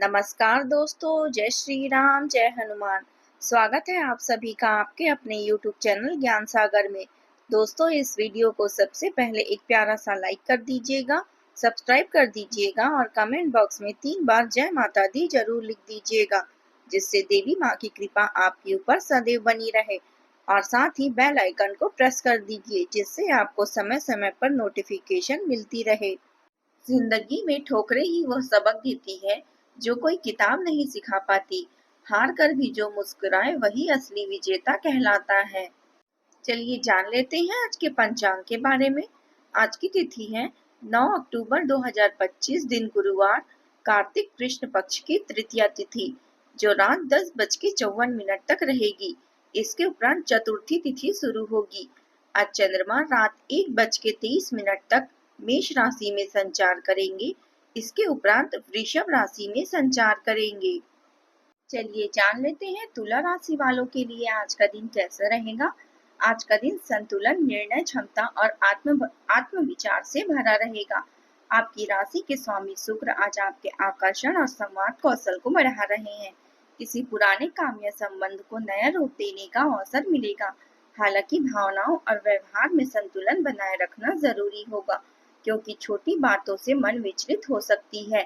नमस्कार दोस्तों, जय श्री राम, जय हनुमान। स्वागत है आप सभी का आपके अपने YouTube चैनल ज्ञान सागर में। दोस्तों, इस वीडियो को सबसे पहले एक प्यारा सा लाइक कर दीजिएगा, सब्सक्राइब कर दीजिएगा और कमेंट बॉक्स में 3 बार जय माता दी जरूर लिख दीजिएगा, जिससे देवी माँ की कृपा आपके ऊपर सदैव बनी रहे। और साथ ही बेल आइकन को प्रेस कर दीजिए, जिससे आपको समय समय पर नोटिफिकेशन मिलती रहे। जिंदगी में ठोकरें ही वह सबक देती है जो कोई किताब नहीं सिखा पाती। हार कर भी जो मुस्कुराए वही असली विजेता कहलाता है। चलिए जान लेते हैं आज के पंचांग के बारे में। आज की तिथि है 9 अक्टूबर 2025, दिन गुरुवार, कार्तिक कृष्ण पक्ष की तृतीया तिथि, जो रात 10:54 तक रहेगी। इसके उपरांत चतुर्थी तिथि शुरू होगी। आज चंद्रमा रात 1:23 तक मेष राशि में संचार करेंगे। इसके उपरांत वृषभ राशि में संचार करेंगे। चलिए जान लेते हैं तुला राशि वालों के लिए आज का दिन कैसा रहेगा। आज का दिन संतुलन, निर्णय क्षमता और आत्म विचार से भरा रहेगा। आपकी राशि के स्वामी शुक्र आज आपके आकर्षण और संवाद कौशल को बढ़ा रहे हैं। किसी पुराने काम या संबंध को नया रूप देने का अवसर मिलेगा। हालांकि भावनाओं और व्यवहार में संतुलन बनाए रखना जरूरी होगा, क्योंकि छोटी बातों से मन विचलित हो सकती है।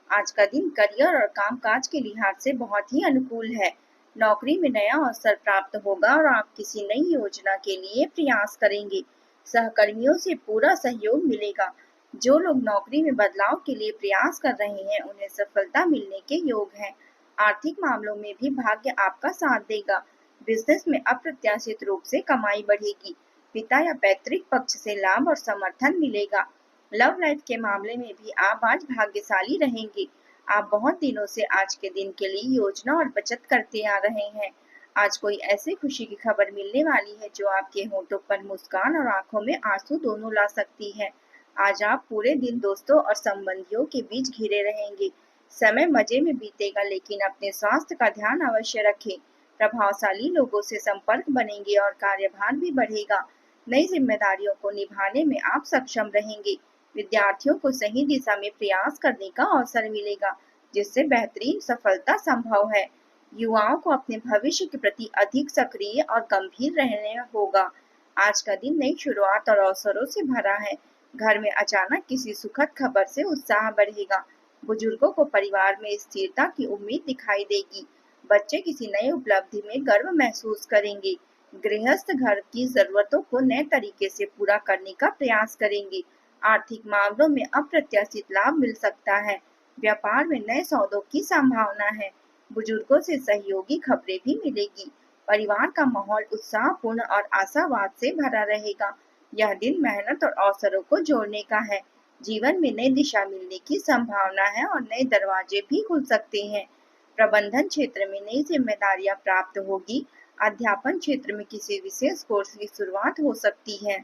आज का दिन करियर और कामकाज के लिहाज से बहुत ही अनुकूल है। नौकरी में नया अवसर प्राप्त होगा और आप किसी नई योजना के लिए प्रयास करेंगे। सहकर्मियों से पूरा सहयोग मिलेगा। जो लोग नौकरी में बदलाव के लिए प्रयास कर रहे हैं, उन्हें सफलता मिलने के योग है। आर्थिक मामलों में भी भाग्य आपका साथ देगा। बिजनेस में अप्रत्याशित रूप से कमाई बढ़ेगी। पिता या पैतृक पक्ष से लाभ और समर्थन मिलेगा। लव लाइफ के मामले में भी आप आज भाग्यशाली रहेंगे। आप बहुत दिनों से आज के दिन के लिए योजना और बचत करते आ रहे हैं। आज कोई ऐसी खुशी की खबर मिलने वाली है जो आपके होठों पर मुस्कान और आंखों में आंसू दोनों ला सकती है। आज आप पूरे दिन दोस्तों और संबंधियों के बीच घिरे रहेंगे। समय मजे में बीतेगा, लेकिन अपने स्वास्थ्य का ध्यान अवश्य रखें। प्रभावशाली लोगों से संपर्क बनेंगे और कार्यभार भी बढ़ेगा। नई जिम्मेदारियों को निभाने में आप सक्षम रहेंगे। विद्यार्थियों को सही दिशा में प्रयास करने का अवसर मिलेगा, जिससे बेहतरीन सफलता संभव है। युवाओं को अपने भविष्य के प्रति अधिक सक्रिय और गंभीर रहना होगा। आज का दिन नई शुरुआत और अवसरों से भरा है। घर में अचानक किसी सुखद खबर से उत्साह बढ़ेगा। बुजुर्गों को परिवार में स्थिरता की उम्मीद दिखाई देगी। बच्चे किसी नई उपलब्धि में गर्व महसूस करेंगे। गृहस्थ घर की जरूरतों को नए तरीके से पूरा करने का प्रयास करेंगे। आर्थिक मामलों में अप्रत्याशित लाभ मिल सकता है। व्यापार में नए सौदों की संभावना है। बुजुर्गों से सहयोगी खबरें भी मिलेगी। परिवार का माहौल उत्साहपूर्ण और आशावाद से भरा रहेगा। यह दिन मेहनत और अवसरों को जोड़ने का है। जीवन में नई दिशा मिलने की संभावना है और नए दरवाजे भी खुल सकते हैं। प्रबंधन क्षेत्र में नई जिम्मेदारियां प्राप्त होगी। अध्यापन क्षेत्र में किसी विशेष कोर्स की शुरुआत हो सकती है।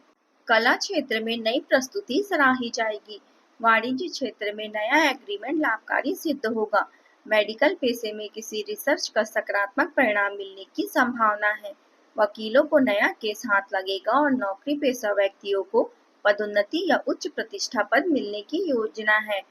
कला क्षेत्र में नई प्रस्तुति सराही जाएगी। वाणिज्य क्षेत्र में नया एग्रीमेंट लाभकारी सिद्ध होगा। मेडिकल पेशे में किसी रिसर्च का सकारात्मक परिणाम मिलने की संभावना है। वकीलों को नया केस हाथ लगेगा और नौकरी पेशा व्यक्तियों को पदोन्नति या उच्च प्रतिष्ठा पद मिलने की योजना है।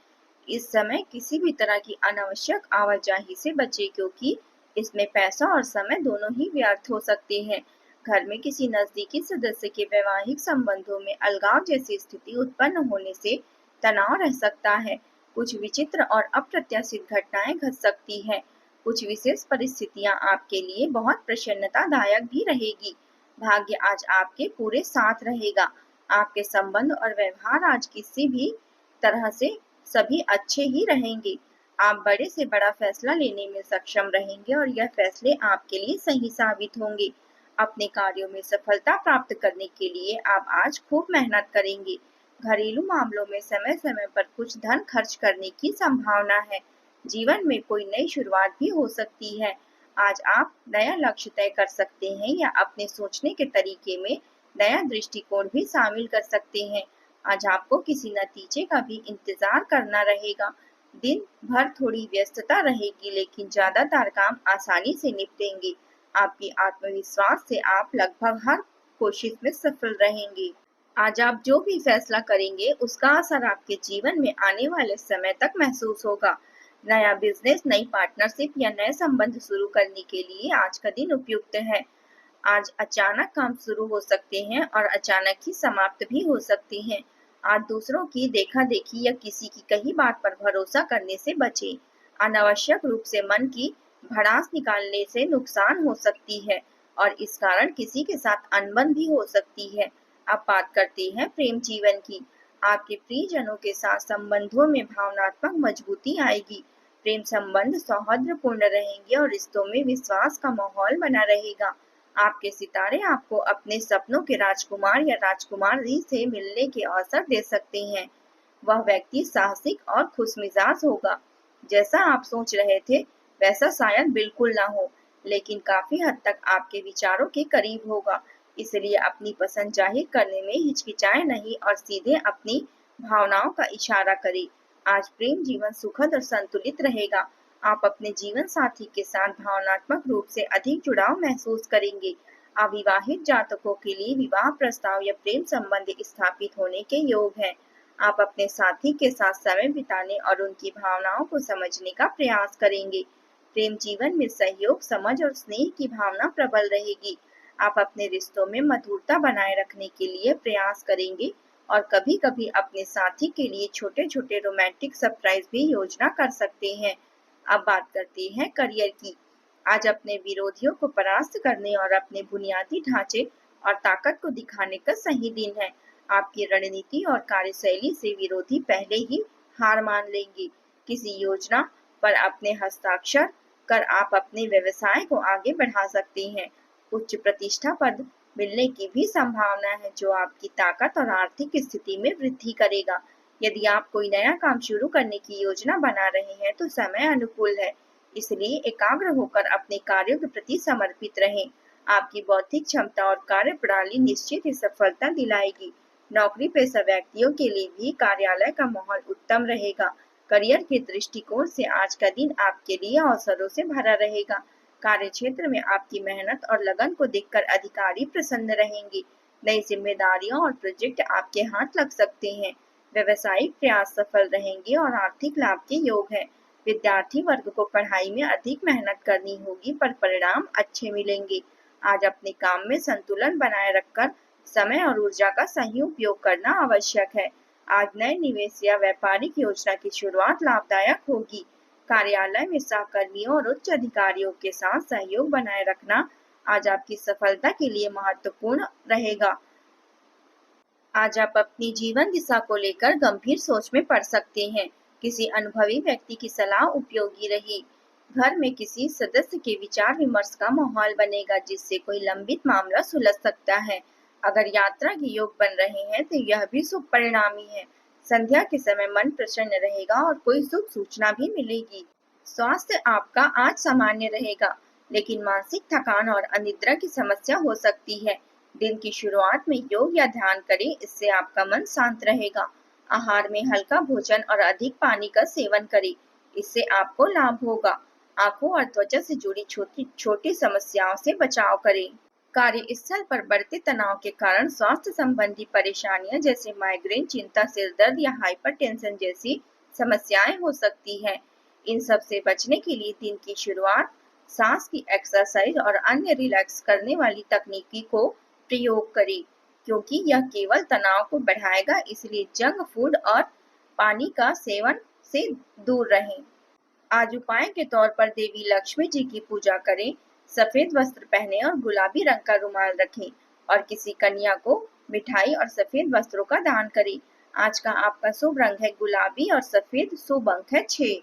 इस समय किसी भी तरह की अनावश्यक आवाजाही से बचें, क्योंकि इसमें पैसा और समय दोनों ही व्यर्थ हो सकते हैं। घर में किसी नजदीकी सदस्य के वैवाहिक संबंधों में अलगाव जैसी स्थिति उत्पन्न होने से तनाव रह सकता है। कुछ विचित्र और अप्रत्याशित घटनाएं घट सकती हैं। कुछ विशेष परिस्थितियां आपके लिए बहुत प्रसन्नतादायक भी रहेगी। भाग्य आज आपके पूरे साथ रहेगा। आपके संबंध और व्यवहार आज किसी भी तरह से सभी अच्छे ही रहेंगे। आप बड़े से बड़ा फैसला लेने में सक्षम रहेंगे और यह फैसले आपके लिए सही साबित होंगे। अपने कार्यों में सफलता प्राप्त करने के लिए आप आज खूब मेहनत करेंगे। घरेलू मामलों में समय समय पर कुछ धन खर्च करने की संभावना है। जीवन में कोई नई शुरुआत भी हो सकती है। आज आप नया लक्ष्य तय कर सकते हैं या अपने सोचने के तरीके में नया दृष्टिकोण भी शामिल कर सकते हैं। आज आपको किसी नतीजे का भी इंतजार करना रहेगा। दिन भर थोड़ी व्यस्तता रहेगी, लेकिन ज्यादातर काम आसानी से निपटेंगे। आपकी आत्मविश्वास से आप लगभग हर कोशिश में सफल रहेंगे। आज आप जो भी फैसला करेंगे, उसका असर आपके जीवन में आने वाले समय तक महसूस होगा। नया बिजनेस, नई पार्टनरशिप या नए संबंध शुरू करने के लिए आज का दिन उपयुक्त है। आज अचानक काम शुरू हो सकते हैं और अचानक ही समाप्त भी हो सकते हैं। आज दूसरों की देखा-देखी या किसी की कही बात पर भरोसा करने से बचें। अनावश्यक रूप से मन की भड़ास निकालने से नुकसान हो सकती है और इस कारण किसी के साथ अनबन भी हो सकती है। अब बात करते हैं प्रेम जीवन की। आपके प्रियजनों के साथ संबंधों में भावनात्मक मजबूती आएगी। प्रेम संबंध सौहार्दपूर्ण रहेंगे और रिश्तों में विश्वास का माहौल बना रहेगा। आपके सितारे आपको अपने सपनों के राजकुमार या राजकुमारी से मिलने के अवसर दे सकते हैं। वह व्यक्ति साहसिक और खुशमिजाज होगा। जैसा आप सोच रहे थे, वैसा शायद बिल्कुल ना हो, लेकिन काफी हद तक आपके विचारों के करीब होगा। इसलिए अपनी पसंद जाहिर करने में हिचकिचाए नहीं और सीधे अपनी भावनाओं का इशारा करें। आज प्रेम जीवन सुखद और संतुलित रहेगा। आप अपने जीवन साथी के साथ भावनात्मक रूप से अधिक जुड़ाव महसूस करेंगे। अविवाहित जातकों के लिए विवाह प्रस्ताव या प्रेम संबंध स्थापित होने के योग हैं। आप अपने साथी के साथ समय बिताने और उनकी भावनाओं को समझने का प्रयास करेंगे। प्रेम जीवन में सहयोग, समझ और स्नेह की भावना प्रबल रहेगी। आप अपने रिश्तों में मधुरता बनाए रखने के लिए प्रयास करेंगे और कभी-कभी अपने साथी के लिए छोटे-छोटे रोमांटिक सरप्राइज भी योजना कर सकते हैं। अब बात करते हैं करियर की। आज अपने विरोधियों को परास्त करने और अपने बुनियादी ढांचे और ताकत को दिखाने का सही दिन है। आपकी रणनीति और कार्यशैली से विरोधी पहले ही हार मान लेंगे। किसी योजना पर अपने हस्ताक्षर कर आप अपने व्यवसाय को आगे बढ़ा सकते हैं। उच्च प्रतिष्ठा पद मिलने की भी संभावना है, जो आपकी ताकत और आर्थिक स्थिति में वृद्धि करेगा। यदि आप कोई नया काम शुरू करने की योजना बना रहे हैं तो समय अनुकूल है, इसलिए एकाग्र होकर अपने कार्यों के प्रति समर्पित रहें। आपकी बौद्धिक क्षमता और कार्य प्रणाली निश्चित ही सफलता दिलाएगी। नौकरी पेशा व्यक्तियों के लिए भी कार्यालय का माहौल उत्तम रहेगा। करियर के दृष्टिकोण से आज का दिन आपके लिए अवसरों से भरा रहेगा। कार्य क्षेत्र में आपकी मेहनत और लगन को देखकर अधिकारी प्रसन्न रहेंगे। नई जिम्मेदारियों और प्रोजेक्ट आपके हाथ लग सकते हैं। व्यवसायिक प्रयास सफल रहेंगे और आर्थिक लाभ के योग है। विद्यार्थी वर्ग को पढ़ाई में अधिक मेहनत करनी होगी, पर परिणाम अच्छे मिलेंगे। आज अपने काम में संतुलन बनाए रखकर समय और ऊर्जा का सही उपयोग करना आवश्यक है। आज नए निवेश या व्यापारिक योजना की शुरुआत लाभदायक होगी। कार्यालय में सहकर्मियों और उच्च अधिकारियों के साथ सहयोग बनाए रखना आज आपकी सफलता के लिए महत्वपूर्ण रहेगा। आज आप अपनी जीवन दिशा को लेकर गंभीर सोच में पड़ सकते हैं। किसी अनुभवी व्यक्ति की सलाह उपयोगी रही। घर में किसी सदस्य के विचार विमर्श का माहौल बनेगा, जिससे कोई लंबित मामला सुलझ सकता है। अगर यात्रा के योग बन रहे हैं तो यह भी शुभ परिणामी है। संध्या के समय मन प्रसन्न रहेगा और कोई शुभ सूचना भी मिलेगी। स्वास्थ्य आपका आज सामान्य रहेगा, लेकिन मानसिक थकान और अनिद्रा की समस्या हो सकती है। दिन की शुरुआत में योग या ध्यान करें, इससे आपका मन शांत रहेगा। आहार में हल्का भोजन और अधिक पानी का सेवन करें, इससे आपको लाभ होगा। आंखों और त्वचा से जुड़ी छोटी छोटी समस्याओं से बचाव करें। कार्यस्थल पर बढ़ते तनाव के कारण स्वास्थ्य संबंधी परेशानियां जैसे माइग्रेन, चिंता, सिर दर्द या हाइपरटेंशन जैसी समस्याएं हो सकती हैं। इन सब से बचने के लिए दिन की शुरुआत सांस की एक्सरसाइज और अन्य रिलैक्स करने वाली तकनीकी को प्रयोग करें, क्योंकि यह केवल तनाव को बढ़ाएगा। इसलिए जंक फूड और पानी का सेवन से दूर रहें। आज उपाय के तौर पर देवी लक्ष्मी जी की पूजा करें, सफेद वस्त्र पहने और गुलाबी रंग का रुमाल रखें और किसी कन्या को मिठाई और सफेद वस्त्रों का दान करें। आज का आपका शुभ रंग है गुलाबी और सफेद, शुभ अंक है 6।